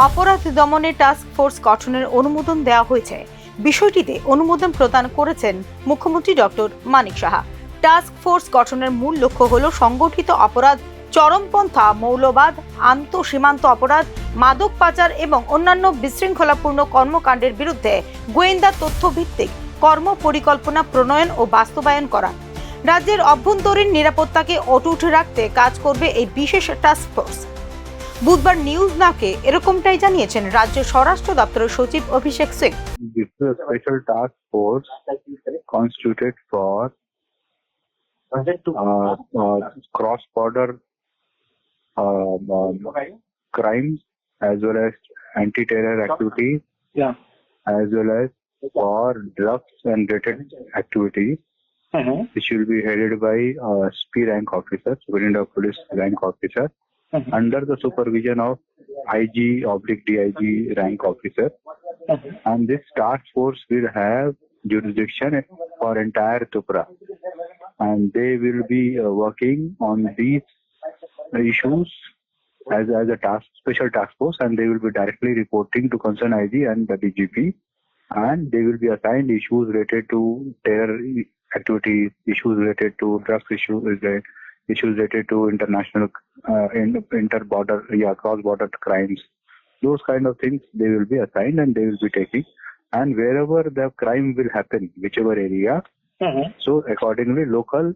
অপরাধ দমনে task force গঠনের অনুমোদন দেওয়া হয়েছে। বিষয়টিতে অনুমোদন প্রদান করেছেন মুখ্যমন্ত্রী doctor Manik Saha. Task force গঠনের মূল লক্ষ্য হল সংগঠিত অপরাধ, চরমপন্থা মৌলবাদ, আন্তঃসীমান্ত অপরাধ, মাদক পাচার এবং অন্যান্য বিশৃঙ্খলাপূর্ণ কর্মকাণ্ডের বিরুদ্ধে গোয়েন্দা তথ্যভিত্তিক কর্ম পরিকল্পনা প্রণয়ন ও বাস্তবায়ন করা। রাজ্যের অভ্যন্তরীণ নিরাপত্তাকে অটুট রাখতে কাজ করবে এই বিশেষ টাস্ক ফোর্স। বুধবার নিউজ নাওকে এরকমটাই জানিয়েছেন রাজ্য স্বরাষ্ট্র দপ্তরের সচিব অভিষেক Singh. This is a special task force constituted for cross-border crimes as well as anti-terror activities, as well as for drugs and related activities. Which will be headed by SP rank officer, Superintendent of Police rank officer, under the supervision of IG/DIG rank officer. And this task force will have jurisdiction for entire Tripura, and they will be working on these issues as a special task force, and they will be directly reporting to concerned IG and the DGP, and they will be assigned issues related to terror activities, issues related to drugs issues related to international cross-border crimes. Those kind of things they will be assigned and they will be taking, and wherever the crime will happen, whichever area, so accordingly local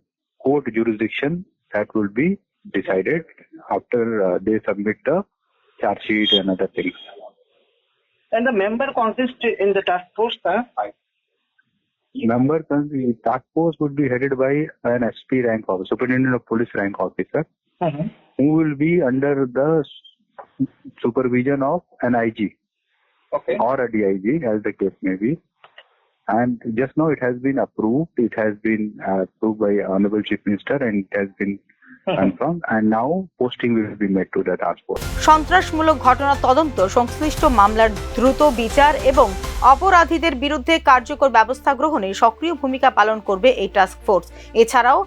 court jurisdiction that will be decided after they submit the charge sheet and other things. And the member consists in the task force, The task force would be headed by an SP rank officer, Superintendent of Police rank officer, who will be under the supervision of an IG or a DIG, as the case may be. And just now it has been approved. It has been approved by Honorable Chief Minister, and it has been confirmed. And now posting will be made to the task force. সন্ত্রাসমূলক ঘটনা তদন্ত, সংশ্লিষ্ট মামলার দ্রুত বিচার এবং অপরাধীদের বিরুদ্ধে কার্যকর ব্যবস্থা গ্রহণে সক্রিয় ভূমিকা পালন করবে এই টাস্ক ফোর্স। এছাড়াও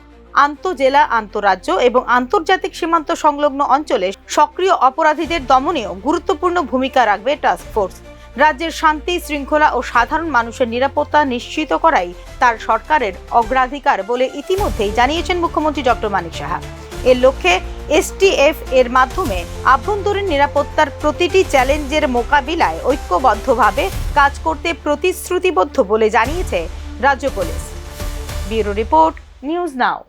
আন্তঃজেলা, আন্তঃরাজ্য এবং আন্তর্জাতিক সীমান্ত সংলগ্ন অঞ্চলে সক্রিয় অপরাধীদের দমনেও গুরুত্বপূর্ণ ভূমিকা রাখবে টাস্ক ফোর্স। রাজ্যের শান্তি শৃঙ্খলা ও সাধারণ মানুষের নিরাপত্তা নিশ্চিত করাই তার সরকারের অগ্রাধিকার বলে ইতিমধ্যেই জানিয়েছেন মুখ্যমন্ত্রী ডক্টর মানিক সাহা। এর লক্ষ্যে এসটিএফ এর মাধ্যমে আভ্যন্তরীণ নিরাপত্তার প্রতিটি চ্যালেঞ্জের মোকাবিলায় ঐক্যবদ্ধভাবে কাজ করতে প্রতিশ্রুতিবদ্ধ বলে জানিয়েছে রাজ্য police. Bureau report, news now.